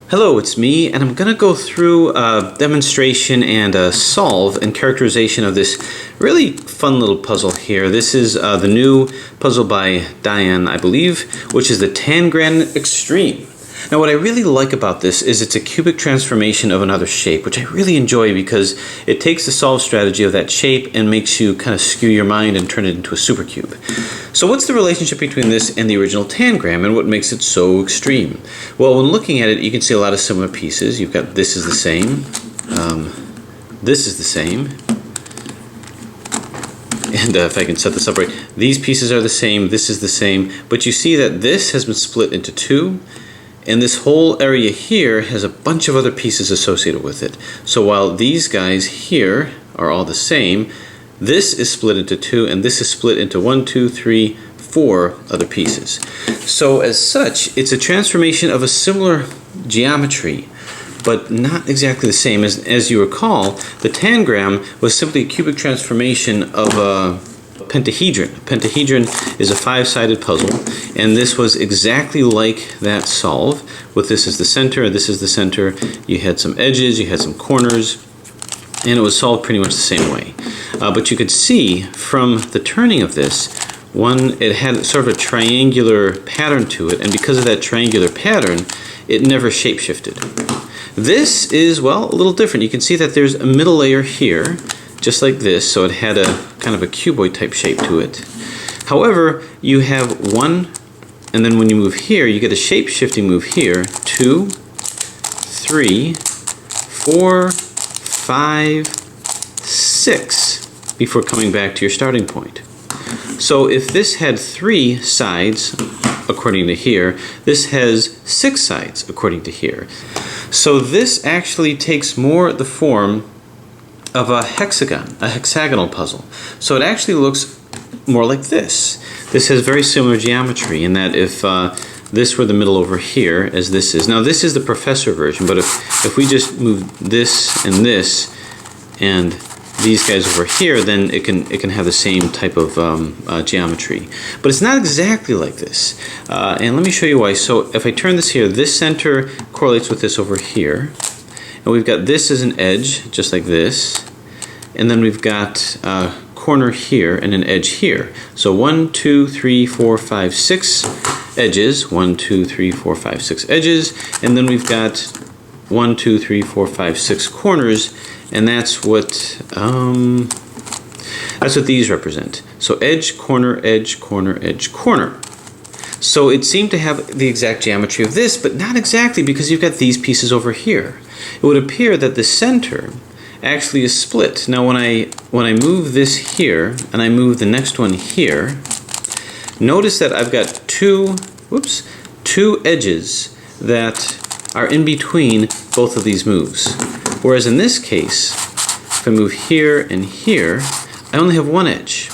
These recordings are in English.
Hello, it's me, and I'm going to go through a demonstration and a solve and characterization of this really fun little puzzle here. This is the new puzzle by Diane, I believe, which is the Tangram Extreme. Now what I really like about this is it's a cubic transformation of another shape, which I really enjoy because it takes the solve strategy of that shape and makes you kind of skew your mind and turn it into a supercube. So what's the relationship between this and the original Tangram, and what makes it so extreme? Well, when looking at it, you can see a lot of similar pieces. You've got this is the same, this is the same, and if I can set this up right, these pieces are the same, this is the same, but you see that this has been split into two, and this whole area here has a bunch of other pieces associated with it. So while these guys here are all the same, this is split into two, and this is split into 1, 2, 3, 4 other pieces. So as such, it's a transformation of a similar geometry, but not exactly the same. As you recall, the Tangram was simply a cubic transformation of a pentahedron. A pentahedron is a 5-sided puzzle, and this was exactly like that solve. With this is the center, and this is the center. You had some edges, you had some corners, and it was solved pretty much the same way. But you could see from the turning of this, it had sort of a triangular pattern to it, and because of that triangular pattern, it never shape-shifted. This is, well, a little different. You can see that there's a middle layer here, just like this, so it had a kind of a cuboid type shape to it. However, you have one, and then when you move here, you get a shape-shifting move here, 2, 3, 4, 5, 6, before coming back to your starting point. So if this had 3 sides, according to here, this has 6 sides, according to here. So this actually takes more the form of a hexagonal puzzle. So it actually looks more like this. This has very similar geometry in that if this were the middle over here, as this is. Now this is the professor version, but if we just move this and these guys over here, then it can have the same type of geometry. But it's not exactly like this. And let me show you why. So if I turn this here, this center correlates with this over here. And we've got this as an edge, just like this. And then we've got a corner here and an edge here. So 1, 2, 3, 4, 5, 6 edges. 1, 2, 3, 4, 5, 6 edges. And then we've got 1, 2, 3, 4, 5, 6 corners. And that's what these represent. So edge, corner, edge, corner, edge, corner. So it seemed to have the exact geometry of this, but not exactly, because you've got these pieces over here. It would appear that the center actually is split. Now when I move this here and I move the next one here, notice that I've got two edges that are in between both of these moves. Whereas in this case, if I move here and here, I only have one edge,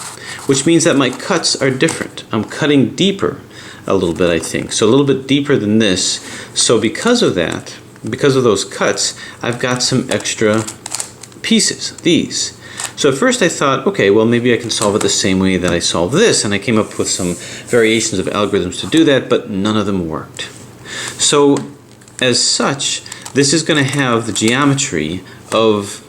which means that my cuts are different. I'm cutting deeper a little bit, I think. So a little bit deeper than this. So because of that, because of those cuts, I've got some extra pieces, these. So at first I thought, okay, well maybe I can solve it the same way that I solved this, and I came up with some variations of algorithms to do that, but none of them worked. So as such, this is going to have the geometry of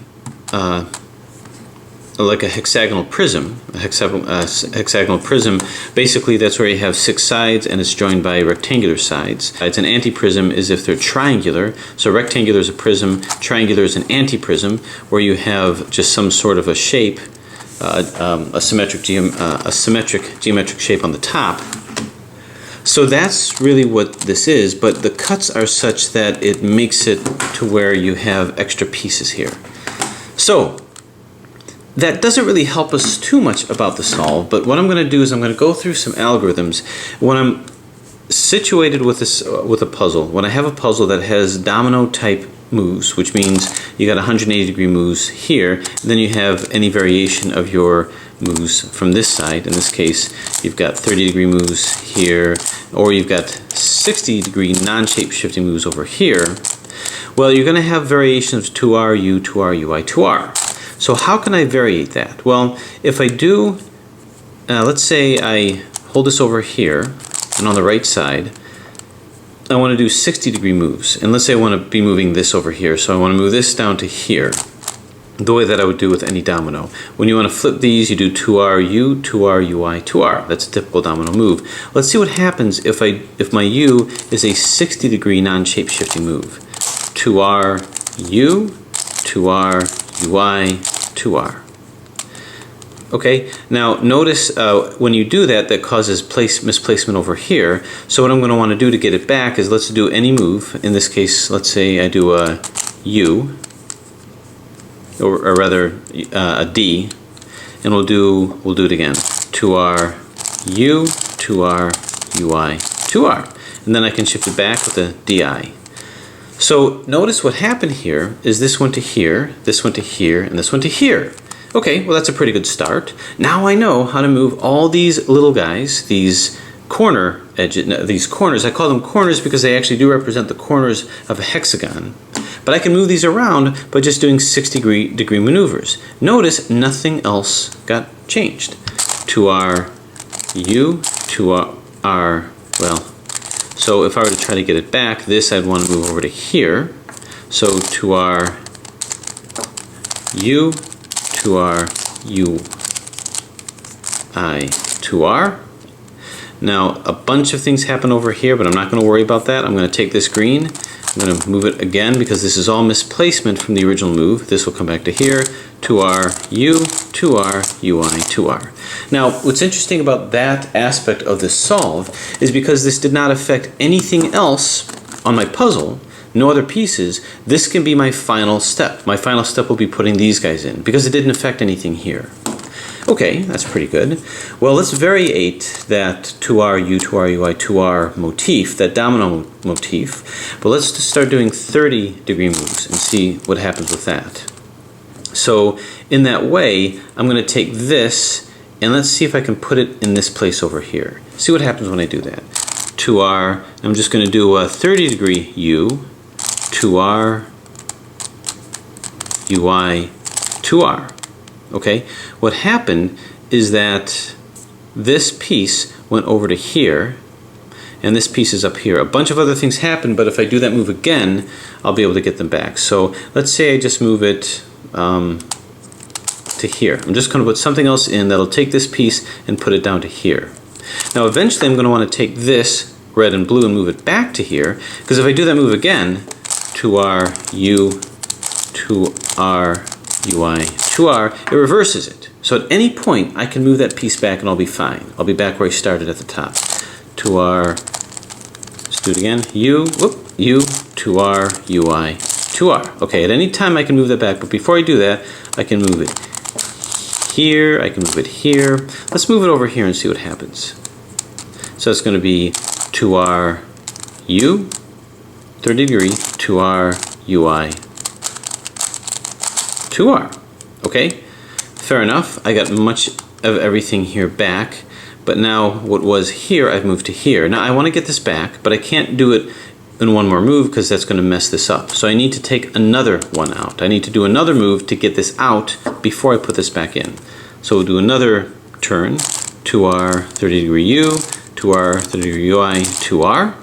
like a hexagonal prism. A hexagonal prism, basically that's where you have 6 sides and it's joined by rectangular sides. It's an antiprism is if they're triangular. So rectangular is a prism, triangular is an antiprism, where you have just some sort of a shape, a symmetric geometric shape on the top. So that's really what this is, but the cuts are such that it makes it to where you have extra pieces here. So that doesn't really help us too much about the solve, but what I'm going to do is I'm going to go through some algorithms. When I'm situated with a puzzle, when I have a puzzle that has domino type moves, which means you got 180-degree moves here, and then you have any variation of your moves from this side. In this case, you've got 30-degree moves here, or you've got 60-degree non-shape shifting moves over here. Well, you're going to have variations of 2R, U, 2R, UI, 2R. So how can I variate that? Well, if I do, let's say I hold this over here, and on the right side, I want to do 60-degree moves. And let's say I want to be moving this over here. So I want to move this down to here, the way that I would do with any domino. When you want to flip these, you do 2R, U, 2R, UI, 2R. That's a typical domino move. Let's see what happens if my U is a 60-degree non-shape-shifting move. 2R, U, 2R, UI, 2R. Okay, now notice when you do that, that causes misplacement over here. So what I'm going to want to do to get it back is, let's do any move. In this case, let's say I do a U, or rather a D, and we'll do it again. 2R, U, 2R, UI, 2R. And then I can shift it back with a DI. So notice what happened here is this went to here, this went to here, and this went to here. Okay, well that's a pretty good start. Now I know how to move all these little guys, these corner edges, these corners. I call them corners because they actually do represent the corners of a hexagon. But I can move these around by just doing 60-degree maneuvers. Notice nothing else got changed. 2R, U, 2R, well, so if I were to try to get it back, this I'd want to move over to here. So 2R, U, 2R, U, I, 2R. Now a bunch of things happen over here, but I'm not going to worry about that. I'm going to take this green, I'm going to move it again because this is all misplacement from the original move. This will come back to here, 2R, U, 2R, UI, 2R. Now what's interesting about that aspect of this solve is because this did not affect anything else on my puzzle, no other pieces, this can be my final step. My final step will be putting these guys in because it didn't affect anything here. Okay, that's pretty good. Well, let's variate that 2R, U, 2R, UI, 2R motif, that domino motif, but let's just start doing 30-degree moves and see what happens with that. So in that way, I'm going to take this and let's see if I can put it in this place over here. See what happens when I do that. 2R, I'm just going to do a 30-degree U, 2R, UI, 2R. Okay, what happened is that this piece went over to here and this piece is up here. A bunch of other things happened, but if I do that move again, I'll be able to get them back. So let's say I just move it to here. I'm just going to put something else in that'll take this piece and put it down to here. Now eventually I'm going to want to take this red and blue and move it back to here, because if I do that move again, 2R, U, 2R, UI, 2R, it reverses it. So at any point I can move that piece back and I'll be fine. I'll be back where I started at the top. 2R, let's do it again, U, whoop, U, 2R, UI, 2R. Okay, at any time I can move that back, but before I do that, I can move it here, I can move it here. Let's move it over here and see what happens. So it's going to be 2R, U, 30 degree, 2R, UI, 2R. Okay, fair enough. I got much of everything here back, but now what was here, I've moved to here. Now I want to get this back, but I can't do it in one more move because that's going to mess this up. So I need to take another one out. I need to do another move to get this out before I put this back in. So we'll do another turn, 2R, 30 degree U, 2R, 30 degree UI, 2R.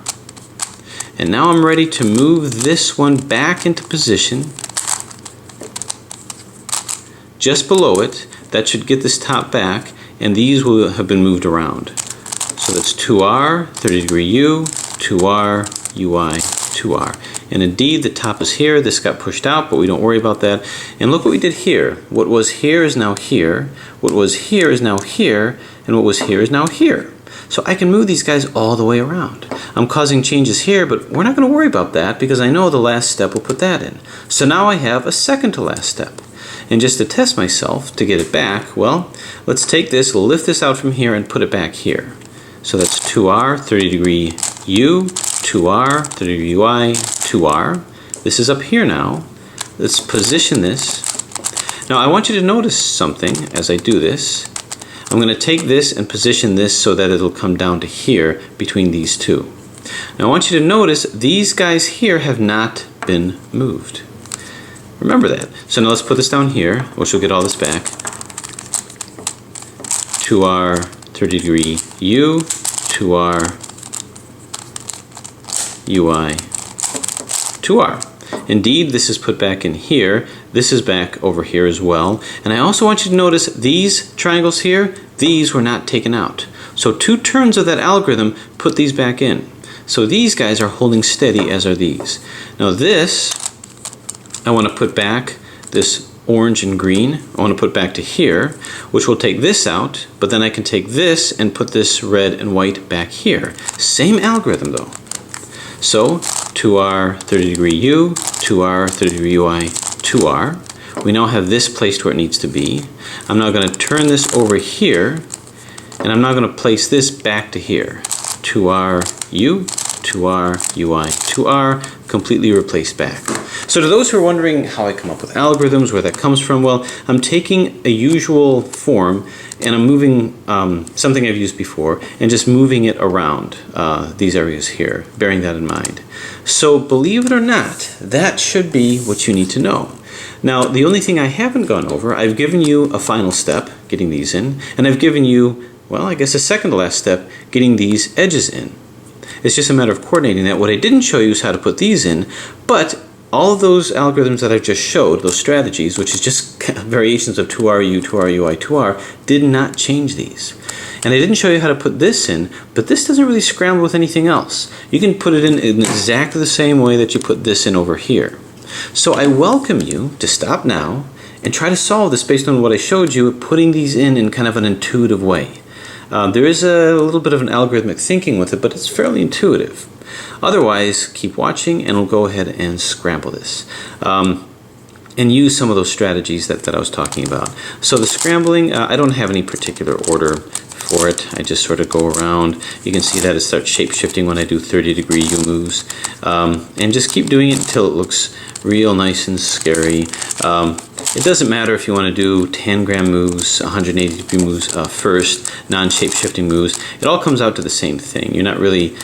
And now I'm ready to move this one back into position just below it. That should get this top back, and these will have been moved around. So that's 2R, 30 degree U, 2R, UI, 2R. And indeed the top is here. This got pushed out, but we don't worry about that. And look what we did here. What was here is now here. What was here is now here. And what was here is now here. So I can move these guys all the way around. I'm causing changes here, but we're not going to worry about that because I know the last step will put that in. So now I have a second to last step. And just to test myself, to get it back, well, let's take this, lift this out from here and put it back here. So that's 2R, 30 degree U, 2R, 30 degree UI, 2R. This is up here now. Let's position this. Now I want you to notice something as I do this. I'm going to take this and position this so that it'll come down to here between these two. Now I want you to notice these guys here have not been moved. Remember that. So now let's put this down here, which will get all this back. 2R, 30 degree U, 2R, UI, 2R. Indeed, this is put back in here. This is back over here as well. And I also want you to notice these triangles here, these were not taken out. So 2 turns of that algorithm put these back in. So these guys are holding steady, as are these. Now this, I want to put back this orange and green. I want to put back to here, which will take this out, but then I can take this and put this red and white back here. Same algorithm though. So 2R 30 degree U, 2R 30 degree UI, 2R. We now have this placed where it needs to be. I'm now going to turn this over here, and I'm now going to place this back to here. 2R U, 2R UI, 2R, completely replaced back. So to those who are wondering how I come up with algorithms, where that comes from, well, I'm taking a usual form and I'm moving something I've used before and just moving it around these areas here, bearing that in mind. So believe it or not, that should be what you need to know. Now, the only thing I haven't gone over, I've given you a final step, getting these in, and I've given you, well, I guess a second to last step, getting these edges in. It's just a matter of coordinating that. What I didn't show you is how to put these in, but all of those algorithms that I just showed, those strategies, which is just variations of 2RU, 2RUI, 2R, did not change these. And I didn't show you how to put this in, but this doesn't really scramble with anything else. You can put it in exactly the same way that you put this in over here. So I welcome you to stop now and try to solve this based on what I showed you, putting these in kind of an intuitive way. There is a little bit of an algorithmic thinking with it, but it's fairly intuitive. Otherwise, keep watching and we'll go ahead and scramble this. And use some of those strategies that I was talking about. So the scrambling, I don't have any particular order for it. I just sort of go around. You can see that it starts shape-shifting when I do 30-degree U moves. And just keep doing it until it looks real nice and scary. It doesn't matter if you want to do tangram moves, 180-degree moves first, non-shape-shifting moves. It all comes out to the same thing. You're not really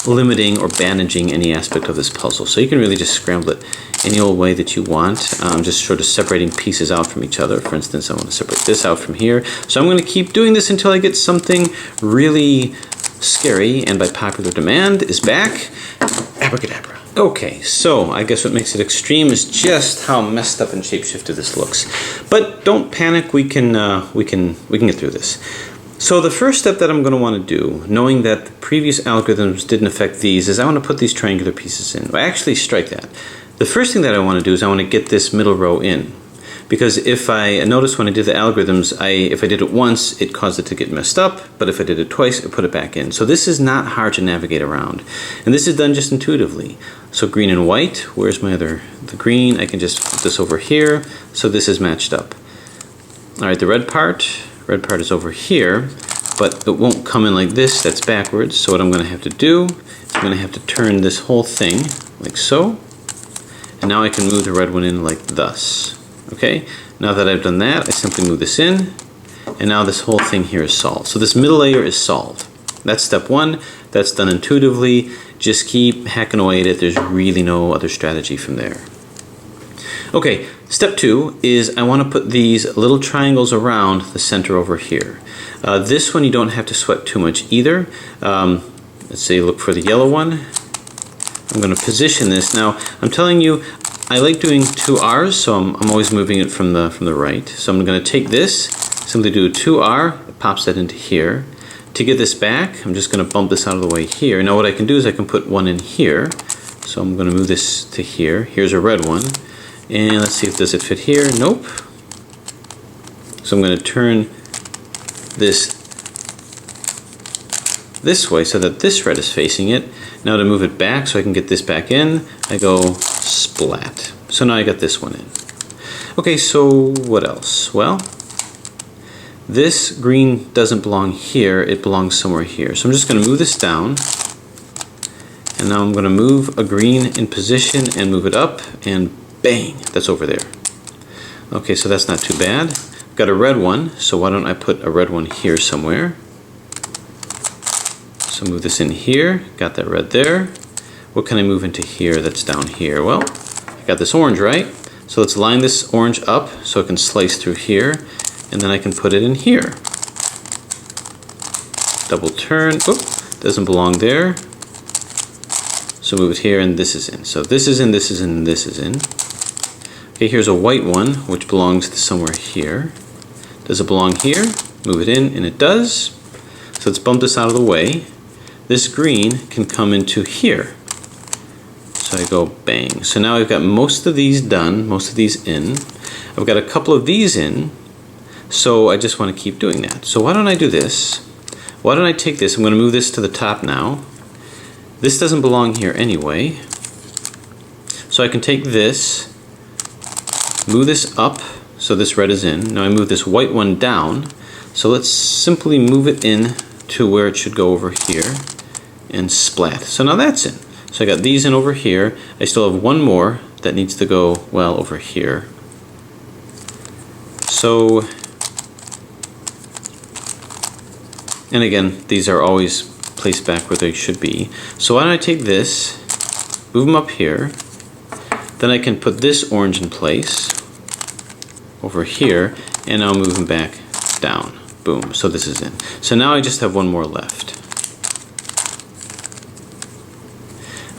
limiting or bandaging any aspect of this puzzle. So you can really just scramble it any old way that you want. I'm just sort of separating pieces out from each other. For instance, I want to separate this out from here. So I'm going to keep doing this until I get something really scary, and by popular demand is back. Abracadabra. Okay, so I guess what makes it extreme is just how messed up and shapeshifted this looks. But don't panic, we can get through this. So the first step that I'm going to want to do, knowing that the previous algorithms didn't affect these, is I want to put these triangular pieces in. Well, actually, strike that. The first thing that I want to do is I want to get this middle row in. Because if I notice when I did the algorithms, if I did it once, it caused it to get messed up, but if I did it twice, it put it back in. So this is not hard to navigate around. And this is done just intuitively. So green and white, where's my the green? I can just put this over here, so this is matched up. All right, the red part is over here, but it won't come in like this, that's backwards. So what I'm gonna have to do is I'm gonna have to turn this whole thing like so, and now I can move the red one in like thus. Okay, now that I've done that, I simply move this in, and now this whole thing here is solved. So this middle layer is solved. That's step one. That's done intuitively. Just keep hacking away at it. There's really no other strategy from there. Okay, step two is I want to put these little triangles around the center over here. This one you don't have to sweat too much either. Let's say look for the yellow one. I'm going to position this. Now, I'm telling you, I like doing 2Rs, so I'm always moving it from the right. So I'm going to take this, simply do a 2R, it pops that into here. To get this back, I'm just going to bump this out of the way here. Now what I can do is I can put one in here. So I'm going to move this to here. Here's a red one. And let's see if does it fit here. Nope. So I'm going to turn this way so that this red is facing it. Now to move it back so I can get this back in, I go splat. So now I got this one in. Okay, so what else? Well, this green doesn't belong here, it belongs somewhere here. So I'm just going to move this down, and now I'm going to move a green in position and move it up, and bang, that's over there. Okay, so that's not too bad. I've got a red one, so why don't I put a red one here somewhere? So move this in here, got that red there. What can I move into here that's down here? Well, I got this orange, right? So let's line this orange up so it can slice through here, and then I can put it in here. Double turn, oop, doesn't belong there. So move it here, and this is in. So this is in, this is in, this is in. Okay, here's a white one, which belongs to somewhere here. Does it belong here? Move it in, and it does. So let's bump this out of the way. This green can come into here. So I go bang. So now I've got most of these done, most of these in. I've got a couple of these in, so I just want to keep doing that. So why don't I do this? Why don't I take this? I'm going to move this to the top now. This doesn't belong here anyway. So I can take this, move this up, so this red is in. Now I move this white one down. So let's simply move it in to where it should go over here and splat. So now that's in. So I got these in over here. I still have one more that needs to go, well, over here. So, and again, these are always placed back where they should be. So why don't I take this, move them up here, then I can put this orange in place over here, and I'll move them back down. Boom, so this is in. So now I just have one more left.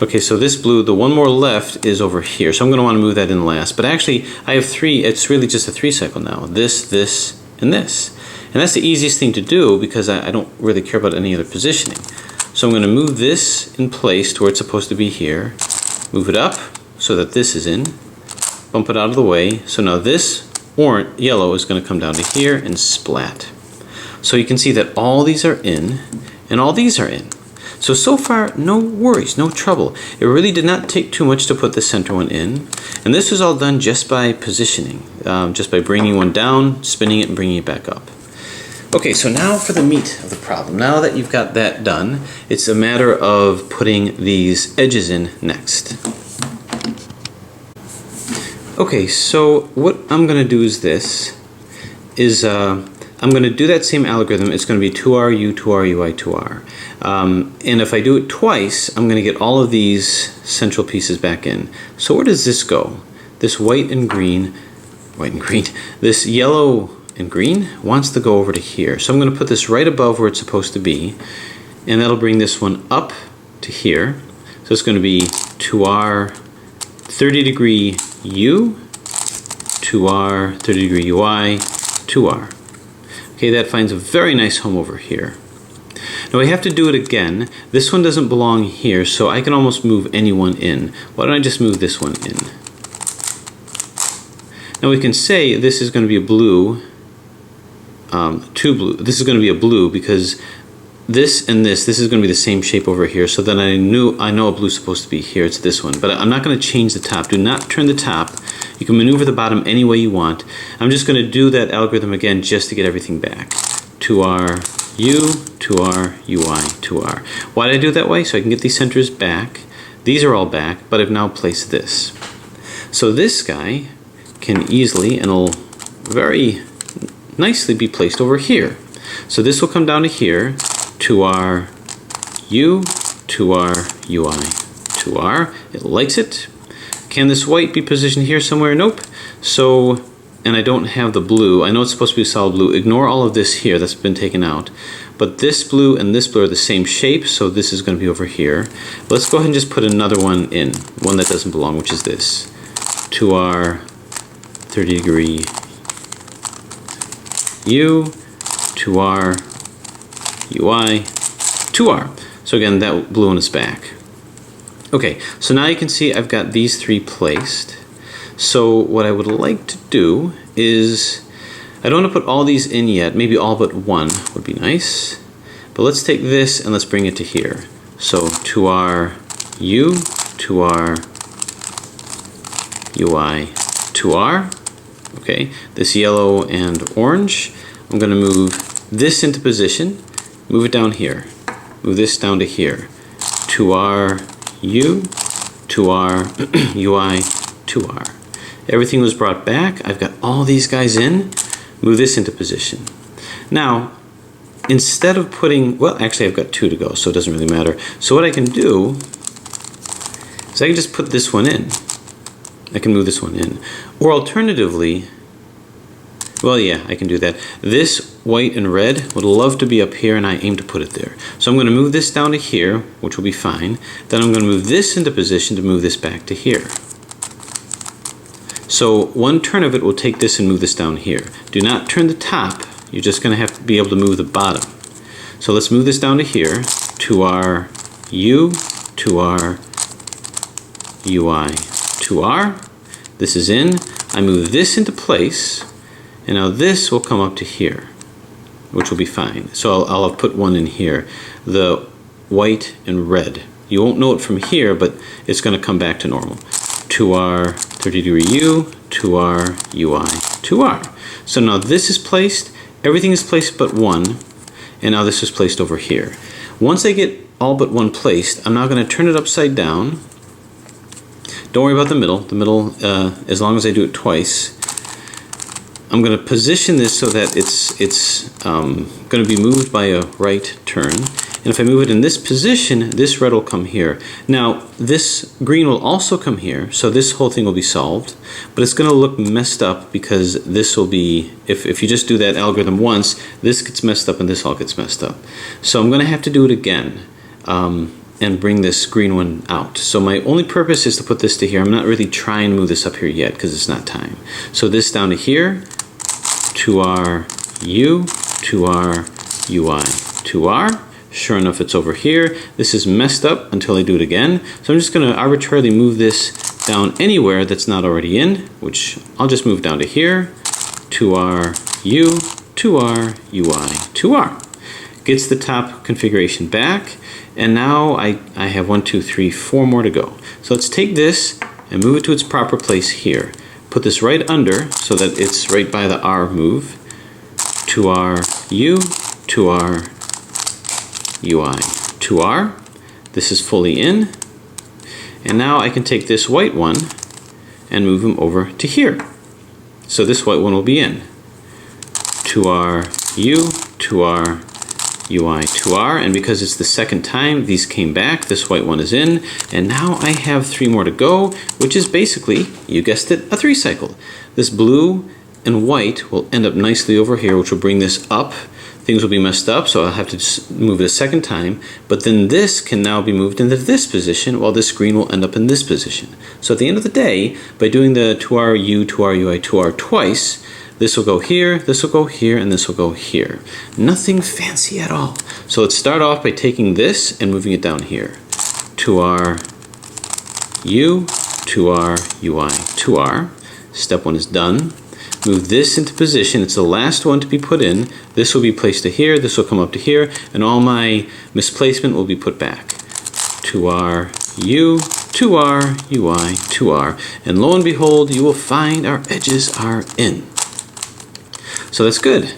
Okay, so this blue, the one more left is over here. So I'm going to want to move that in last. But actually, I have three. It's really just a 3 cycle now. This, and this. And that's the easiest thing to do because I don't really care about any other positioning. So I'm going to move this in place to where it's supposed to be here. Move it up so that this is in. Bump it out of the way. So now this yellow is going to come down to here and splat. So you can see that all these are in and all these are in. So far, no worries, no trouble. It really did not take too much to put the center one in. And this was all done just by positioning, just by bringing one down, spinning it, and bringing it back up. Okay, so now for the meat of the problem. Now that you've got that done, it's a matter of putting these edges in next. Okay, so what I'm going to do is this, I'm going to do that same algorithm. It's going to be 2R, U, 2R, UI, 2R. And if I do it twice, I'm going to get all of these central pieces back in. So where does this go? This white and green, this yellow and green wants to go over to here. So I'm going to put this right above where it's supposed to be, and that'll bring this one up to here. So it's going to be 2R, 30 degree U, 2R, 30 degree UI, 2R. Okay, that finds a very nice home over here. Now we have to do it again. This one doesn't belong here, so I can almost move any one in. Why don't I just move this one in? Now we can say this is going to be a blue, two blue. This is going to be a blue because this and this is going to be the same shape over here. So then I know a blue's supposed to be here. It's this one, but I'm not going to change the top. Do not turn the top. You can maneuver the bottom any way you want. I'm just going to do that algorithm again just to get everything back. 2R, U, 2R, UI, 2R. Why did I do it that way? So I can get these centers back. These are all back, but I've now placed this. So this guy can easily and will very nicely be placed over here. So this will come down to here. 2R, U, 2R, UI, 2R. It likes it. Can this white be positioned here somewhere? Nope. So, and I don't have the blue. I know it's supposed to be solid blue. Ignore all of this here that's been taken out. But this blue and this blue are the same shape, so this is going to be over here. Let's go ahead and just put another one in, one that doesn't belong, which is this. 2R, 30 degree U, 2R, UI, 2R. So again, that blue one is back. Okay, so now you can see I've got these three placed. So what I would like to do is, I don't want to put all these in yet, maybe all but one would be nice. But let's take this and let's bring it to here. So 2R, U, 2R, UI, 2R. Okay, this yellow and orange, I'm going to move this into position, move it down here, move this down to here. 2R, U, 2R, UI, 2R. Everything was brought back. I've got all these guys in. Move this into position. Now, instead of putting, well, actually I've got two to go, so it doesn't really matter. So what I can do is I can just put this one in. I can move this one in. Or alternatively, Well, yeah, I can do that. This white and red would love to be up here, and I aim to put it there. So I'm going to move this down to here, which will be fine. Then I'm going to move this into position to move this back to here. So one turn of it will take this and move this down here. Do not turn the top. You're just going to have to be able to move the bottom. So let's move this down to here, to our U, to our UI, to R. This is in. I move this into place. And now this will come up to here, which will be fine. So I'll put one in here, the white and red. You won't know it from here, but it's going to come back to normal. To our 30-degree U, to our UI, to R. So now this is placed, everything is placed but one, and now this is placed over here. Once I get all but one placed, I'm now going to turn it upside down. Don't worry about the middle. The middle, as long as I do it twice, I'm going to position this so that it's going to be moved by a right turn. And if I move it in this position, this red will come here. Now, this green will also come here, so this whole thing will be solved. But it's going to look messed up because this will be, if you just do that algorithm once, this gets messed up and this all gets messed up. So I'm going to have to do it again and bring this green one out. So my only purpose is to put this to here. I'm not really trying to move this up here yet because it's not time. So this down to here, to our U, to our UI, to R. Sure enough, it's over here. This is messed up until I do it again. So I'm just going to arbitrarily move this down anywhere that's not already in, which I'll just move down to here, to our U, to our UI, to R. Gets the top configuration back, and now I have 1, 2, 3, 4 more to go. So let's take this and move it to its proper place here. Put this right under so that it's right by the R move, to our U, to our UI, to R. This is fully in. And now I can take this white one and move them over to here. So this white one will be in. To our U, to our UI, to R. And because it's the second time these came back, this white one is in. And now I have 3 more to go, which is basically, you guessed it, a 3 cycle. This blue and white will end up nicely over here, which will bring this up. Things will be messed up, so I'll have to just move it a second time. But then this can now be moved into this position, while this green will end up in this position. So at the end of the day, by doing the to our U, to our UI, to R twice, this will go here, this will go here, and this will go here. Nothing fancy at all. So let's start off by taking this and moving it down here. To our U, to our UI, to R. Step 1 is done. Move this into position. It's the last one to be put in. This will be placed to here, this will come up to here, and all my misplacement will be put back. To our U, to our UI, to R. And lo and behold, you will find our edges are in. So that's good.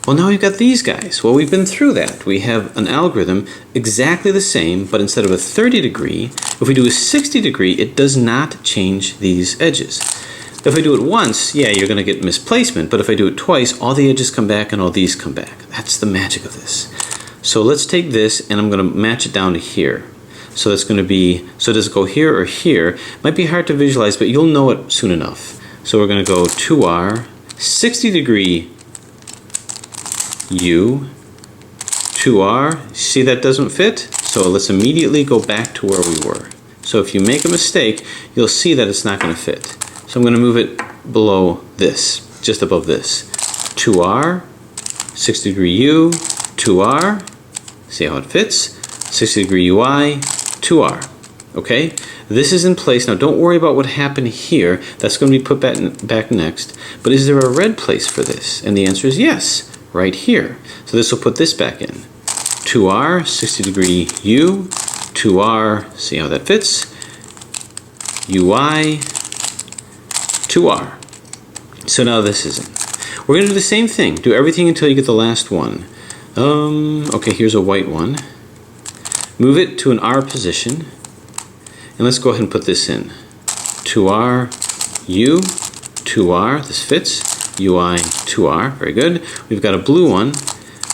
Well, now we've got these guys. Well, we've been through that. We have an algorithm exactly the same, but instead of a 30-degree, if we do a 60-degree, it does not change these edges. If I do it once, yeah, you're going to get misplacement, but if I do it twice, all the edges come back and all these come back. That's the magic of this. So let's take this and I'm going to match it down to here. So that's going to be, so does it go here or here? Might be hard to visualize, but you'll know it soon enough. So we're going to go to our 60-degree U, to R. See that doesn't fit? So let's immediately go back to where we were. So if you make a mistake, you'll see that it's not going to fit. So I'm going to move it below this, just above this. To R, 60-degree U, to R. See how it fits? 60-degree UI, to R. Okay? This is in place. Now don't worry about what happened here. That's going to be put back next. But is there a red place for this? And the answer is yes, right here. So this will put this back in. To R, 60-degree U, to R. See how that fits? UI, to R. So now this is in. We're going to do the same thing. Do everything until you get the last one. Okay, here's a white one. Move it to an R position. And let's go ahead and put this in. To R, U, to R. This fits. UI, to R. Very good. We've got a blue one.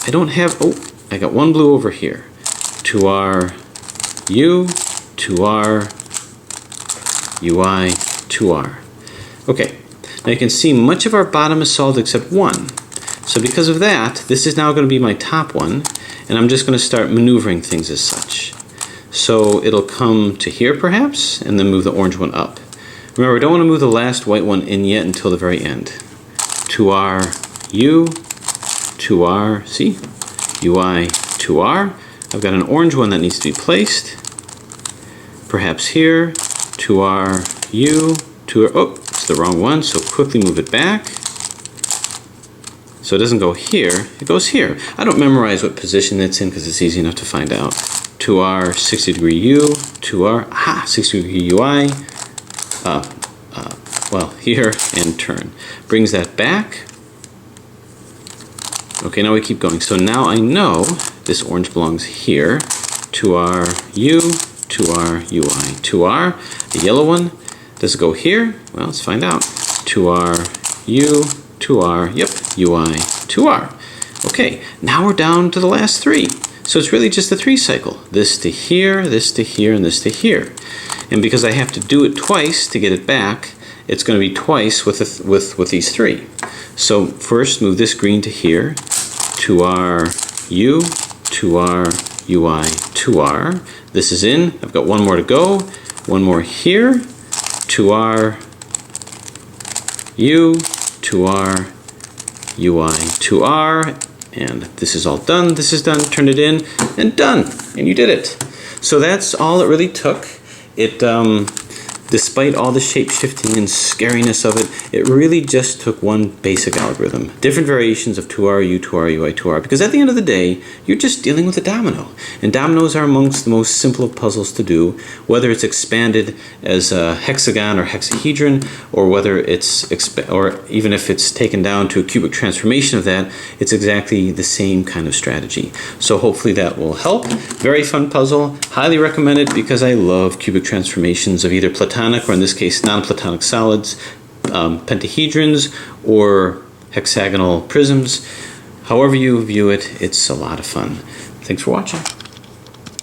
I don't have, oh, I got one blue over here. To R, U, to R, UI, to R. Okay, Now you can see much of our bottom is solved except one. So because of that, this is now going to be my top one, and I'm just going to start maneuvering things as such. So it'll come to here perhaps, and then move the orange one up. Remember, I don't want to move the last white one in yet until the very end. 2R, U, 2R, see? UI, 2R. I've got an orange one that needs to be placed. Perhaps here, 2R, U, 2R, oh, it's the wrong one, so quickly move it back. So it doesn't go here, it goes here. I don't memorize what position it's in because it's easy enough to find out. 2R, 60 degree U, 2R, aha, 60 degree UI, well, here, and turn. Brings that back. Okay, now we keep going. So now I know this orange belongs here. 2R, U, 2R, UI, 2R. The yellow one, does it go here? Well, let's find out. 2R, U, 2R, yep, UI, 2R. Okay, now we're down to the last three. So it's really just a three cycle. This to here, this to here, and this to here. And because I have to do it twice to get it back, it's going to be twice with these three. So first move this green to here, 2R, U, 2R, UI, 2R. This is in, I've got one more to go, one more here, 2R, U, 2R, UI, 2R, and this is all done, this is done, turn it in, and done, and you did it. So that's all it really took. It, despite all the shape-shifting and scariness of it, it really just took one basic algorithm. Different variations of 2R, U, 2R, UI, 2R, because at the end of the day, you're just dealing with a domino. And dominoes are amongst the most simple of puzzles to do, whether it's expanded as a hexagon or hexahedron, or whether it's, or even if it's taken down to a cubic transformation of that, it's exactly the same kind of strategy. So hopefully that will help. Very fun puzzle. Highly recommend it because I love cubic transformations of either platonic, or in this case non-platonic solids, pentahedrons, or hexagonal prisms. However you view it, it's a lot of fun. Thanks for watching.